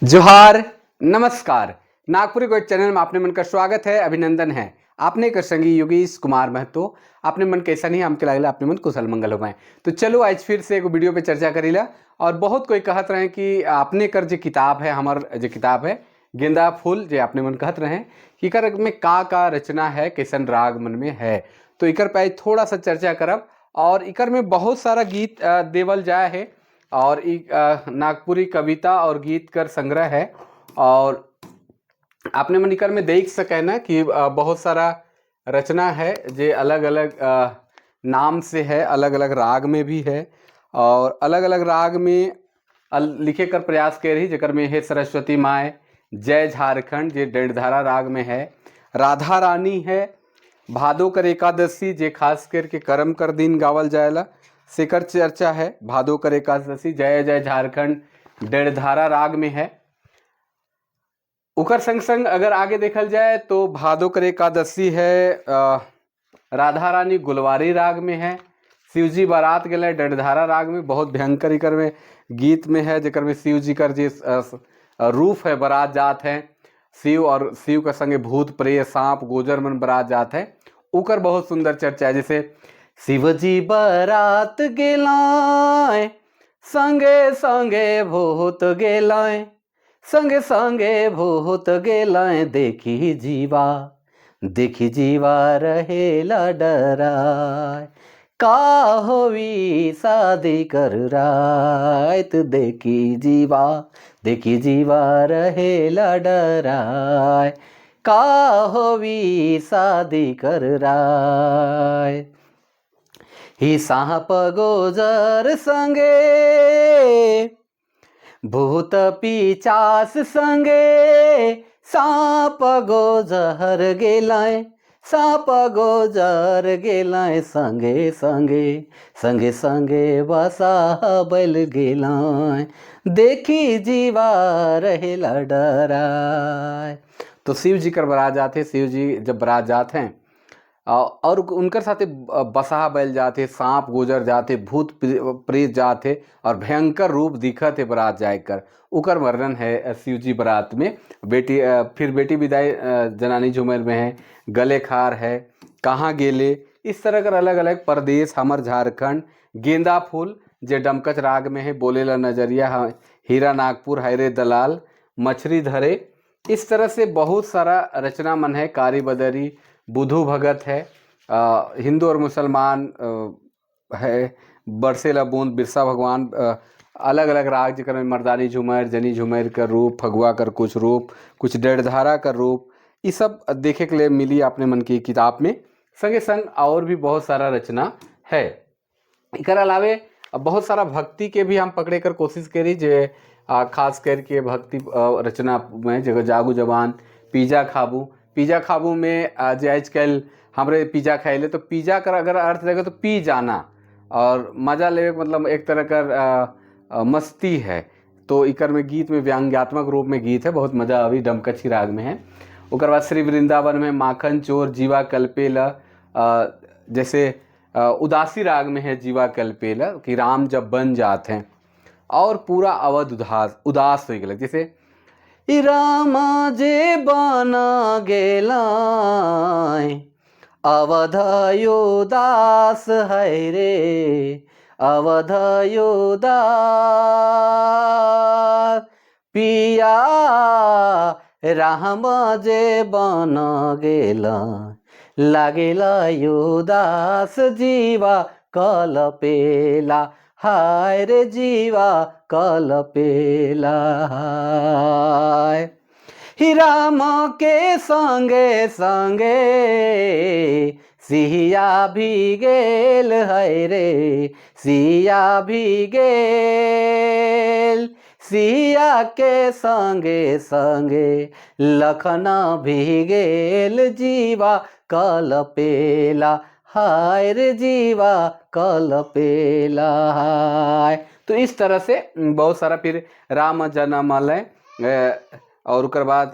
जोहार, नमस्कार। नागपुरी गोइट चैनल में आपने मन का स्वागत है, अभिनंदन है। आपने कर संगी योगेश कुमार महतो आपने मन कैसा नहीं हमके लागला आपने मन कुशल मंगल हो पाए। तो चलो आज फिर से एक वीडियो पे चर्चा करीला। और बहुत कोई कहत रहे कि आपने कर जो किताब है, हमार जो किताब है गेंदा फूल, जो आपने मन कहत रहे कि कर में का रचना है, कैसन राग मन में है। तो इकर पे थोड़ा सा चर्चा करब। और इकर में बहुत सारा गीत देवल जाए है और नागपुरी कविता और गीत कर संग्रह है। और आपने मनिकर में देख सके ना कि बहुत सारा रचना है जो अलग अलग नाम से है, अलग अलग राग में भी है और अलग अलग राग में लिखे कर प्रयास कर रही। जेकर में हे सरस्वती माए, जय झारखंड जे डेढ़धारा राग में है, राधा रानी है, भादो कर एकादशी जे खास करके करम कर दिन गावल जाएला सेकर चर्चा है। भादो कर एकादशी जय जय झारखंड डेढ़धारा राग में है। उकर संग संग अगर आगे देखल जाए तो भादो कर एकादशी है राधा रानी गुलवारी राग में है। शिवजी बारात गए डेढ़धारा राग में, बहुत भयंकर इकर में गीत में है, जेकर में शिव जी कर जिस रूप है बारात जात है। शिव और शिव का संगे भूत प्रेत सांप गोजर मन बारात जात है। उकर बहुत सुंदर चर्चा है, जैसे शिवजी बारात गेलाए, संगे संगे भूत गेलाए, संगे संगे भूत गेलाए, देखी जीवा रहेला डराय, का होवी शादी कर रात, देखी जीवा रहेला डराय, का होवी शादी कर राय। ही सांप गोजर संगे भूत पिचास संगे, सांप गोजर गेलाए, सांप गोजर गेलाए, संगे संगे संगे संगे बसा बैल गेलाए, देखी जीवा रहेला डराय। तो शिव जी कर बरात जाते, शिव जी जब बरात जाते हैं और उनकर साथे बसा बैल जाते, सांप गोजर जाते, भूत प्रेत जाते और भयंकर रूप दिखत है बरात जाए कर। उकर वर्णन है शिव जी बरात में। बेटी फिर बेटी विदाई जनानी झूमर में है, गले खार है, कहाँ गेले, इस तरह कर अलग अलग प्रदेश हमर झारखंड, गेंदा फूल जे डमकच राग में है, बोलेला नजरिया हीरा नागपुर हैरे दलाल, मछरी धरे, इस तरह से बहुत सारा रचना मन है। कारी बदरी, बुधू भगत है, हिंदू और मुसलमान है, बरसेला बूंद, बिरसा भगवान, अलग अलग राग जिकर में मर्दानी झूमर, जनी झूमर का रूप, फगुआ कर कुछ रूप, कुछ डेढ़धारा का रूप, ये सब देखे के लिए मिली अपने मन की किताब में। संगे संग और भी बहुत सारा रचना है। इकर अलावे बहुत सारा भक्ति के भी हम पकड़े कर कोशिश करी, जे खास करके भक्ति रचना में जगह जागू जवान, पिज्जा खाबू में जे आजकल हमरे पिज्जा खाइले, तो पिज्जा कर अगर अर्थ रहेगा तो पी जाना और मजा ले, मतलब एक तरह कर मस्ती है। तो इकर में गीत में व्यंग्यात्मक रूप में गीत है, बहुत मजा अभी डमकछी राग में है। उकर बाद श्री वृंदावन में माखन चोर जीवा कल्पेला, जैसे उदासी राग में है जीवा कल्पेला कि राम जब बन जाते हैं और पूरा अवध उदास हो गया, जैसे रामा जे बना गेलाय, अवध उदास है रे, अवध उदास, पिया राम जे बना गेला, लागेला उदास, जीवा कलपेला, हाय रे जीवा कलपेला हाय। ही राम के संगे संगे सिया भी गेल है रे, सिया भी गेल, सिया के संगे संगे लखना भी गेल, जीवा कलपेला, हाय रे जीवा कलपेला हाय। तो इस तरह से बहुत सारा फिर राम जन्मलय और उकर बाद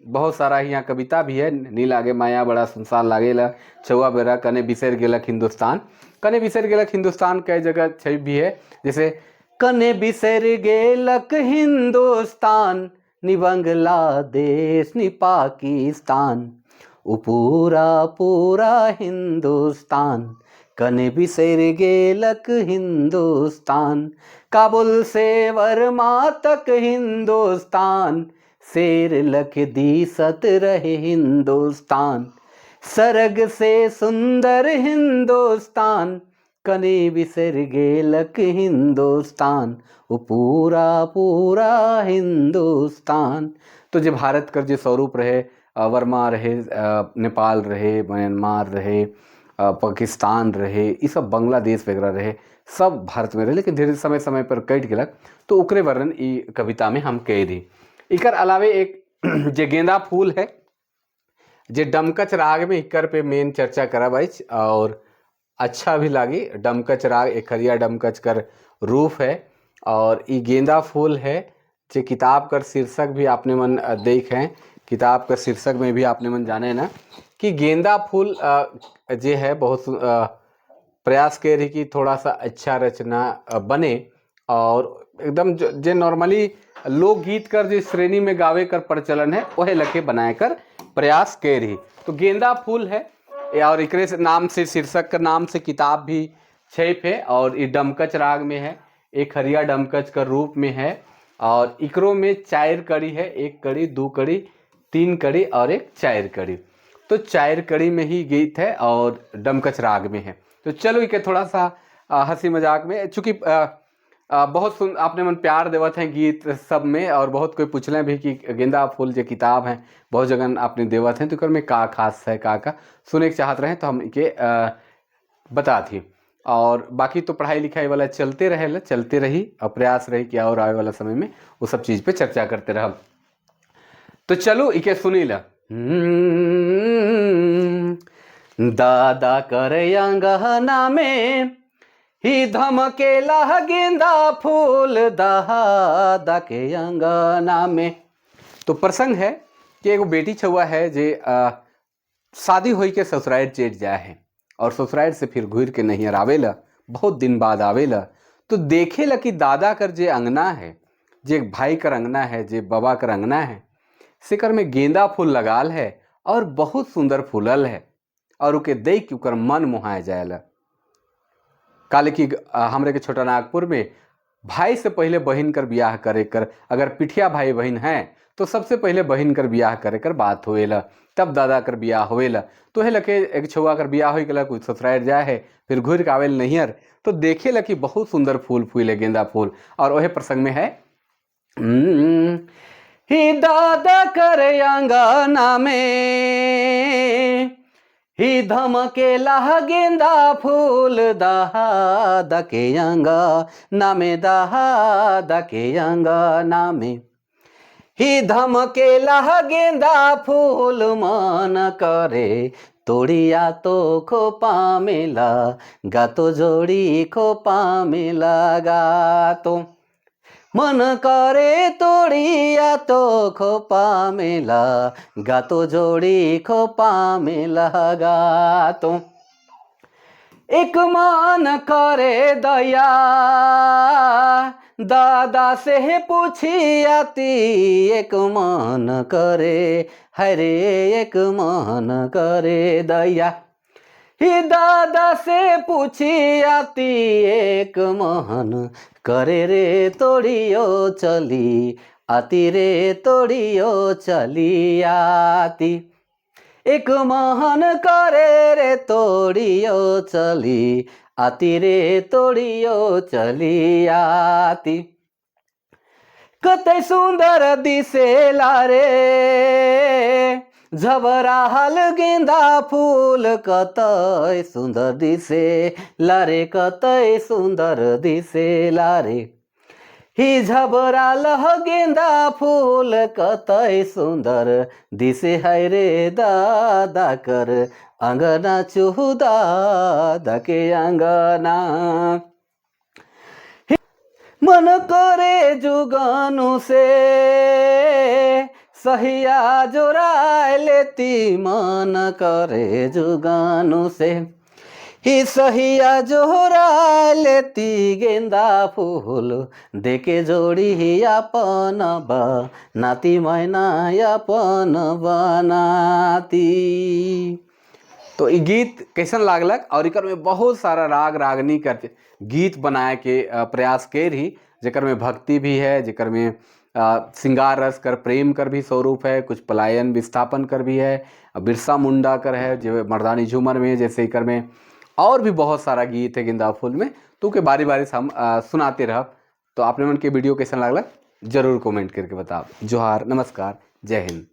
बहुत सारा यहाँ कविता भी है। नी लागे माया बड़ा संसार लागेला, छुआ बेरा कने बिसर गेलक हिंदुस्तान, कने बिसर गेलक हिंदुस्तान कई जगह छवि भी है। जैसे कने बिसर गेलक हिंदुस्तान, नि बांग्लादेश नि पाकिस्तान, उ पूरा पूरा हिंदुस्तान, कने बिसर गेलक हिंदुस्तान। काबुल से वर्मा तक हिंदुस्तान, शेर लख दिसत रहे हिंदुस्तान। सरग से सुंदर हिंदुस्तान, कने बिसर गेलक हिंदुस्तान, वो पूरा पूरा हिंदुस्तान। तो जे भारत कर जे स्वरूप रहे, वर्मा रहे, नेपाल रहे, म्यांमार रहे, पाकिस्तान रहे, ये सब बांग्लादेश वगैरह रहे, सब भारत में रहे, लेकिन धीरे समय समय पर कट गेलक। तो ओकरे वर्णन ई कविता में हम कह दी। इकर अलावे एक जे गेंदा फूल है, जे डमकच राग में इकर पे मेन चर्चा करब अछि और अच्छा भी लागी। डमकच राग एक खरिया डमकच कर रूप है और ये गेंदा फूल है। जे किताब कर शीर्षक भी आपने मन देख हैं, किताब का शीर्षक में भी आपने मन जाने ना कि गेंदा फूल जे है बहुत प्रयास कर रही कि थोड़ा सा अच्छा रचना बने और एकदम जे नॉर्मली लोकगीत कर जो श्रेणी में गावे कर प्रचलन है वह लके बनाए कर प्रयास कर रही। तो गेंदा फूल है और एकरे से नाम से शीर्षक का नाम से किताब भी छेप है और ये डमकच राग में है, एक हरिया डमकच का रूप में है और इकरो में 4 कड़ी है, 1 कड़ी, 2 कड़ी, 3 कड़ी और एक 4 कड़ी। तो 4 कड़ी में ही गीत है और डमकच राग में है। तो चलो इके थोड़ा सा हंसी मजाक में, चूँकि बहुत आपने मन प्यार देवत हैं गीत सब में और बहुत कोई पूछले भी कि गेंदा फूल जो किताब है बहुत जगह आपने देवत हैं, तो कर में का खास है का सुने के चाहत रहे तो हम इके बता थी। और बाकी तो पढ़ाई लिखाई वाला चलते रहे, चलते रही और प्रयास रही कि और आने वाला समय में वो सब चीज़ पे चर्चा करते रह। तो चलो इके सुनी ला। दादा कर अंगना में ही धमकेला गेंदा फूल, दादा के अंगना में। तो प्रसंग है कि एगो बेटी छुआ है जे शादी होई के ससुराल चेट जाए है और ससुराल से फिर घूर के नहीं आवेला, बहुत दिन बाद आवेला। तो देखेला कि दादा कर जे अंगना है, जे भाई कर अंगना है, जे बाबा कर अंगना है, सिकर में गेंदा फूल लगाल है और बहुत सुंदर फूलल है और उके देख के उकर मन मोहाय जाएला। काले कि हमरे के छोटा नागपुर में भाई से पहले बहन कर ब्याह करे कर, अगर पिठिया भाई बहन हैं तो सबसे पहले बहन कर ब्याह करे कर बात होएला, तब दादा कर ब्याह होएला। तो है लके एक छुआ कर ब्याह हो गला, कुछ ससुराल जाए है फिर घूर के आवेल नैहर, तो देखे लकी बहुत सुंदर फूल फूले गेंदा फूल। और वह प्रसंग में है ही दादा कर अंगना में ही धमकेला गेंदा फूल, दादा के अंगना में, दादा के अंगना में ही धमकेला गेंदा फूल, मन करे तोड़िया तो खो पामेला, गातो जोड़ी खो पामेला गातो, मन करे तोड़िया तो खो पामेला, गातो जोड़ी खो पामेला गातो। एक मन करे दया दादा से पूछी आती, एक मन करे हरे, एक मन करे दया ही दादा से पूछी आती, एक मन करे रे तोड़ियो चली आती, रे तोड़ियो चली आती, एक महन करे रे तोड़ियो चली आती, रे तोड़ियो चली आती। कतै सुंदर दिसेला रे झबराहल गेंदा फूल, कतै सुंदर दिसेला रे, कतै सुंदर दिसेला रे ही झबराल गेंदा फूल, कतै सुंदर दिसे है रे दादा कर अंगना, चूहू दादा के अंगना। मन करे जुगानू से सहिया जोराय लेती, मन करे जुगानू से ही सहिया जोहरा लेती गेंदा फूल देके जोड़ी ही अपन नाती मैना अपन बनाती। तो ये गीत कैसन लागलक और इकर में बहुत सारा राग रागनी करके गीत बनाए के प्रयास के रही, जेकर में भक्ति भी है, जेकर में श्रृंगार रस कर प्रेम कर भी स्वरूप है, कुछ पलायन विस्थापन कर भी है, बिरसा मुंडा कर है जो मर्दानी झूमर में, जैसे इकर में और भी बहुत सारा गीत है गेंदा फूल में। तो के बारी बारी से हम सुनाते रह। तो आपने मन के वीडियो कैसा लागला जरूर कमेंट करके बताओ। जोहार, नमस्कार, जय हिंद।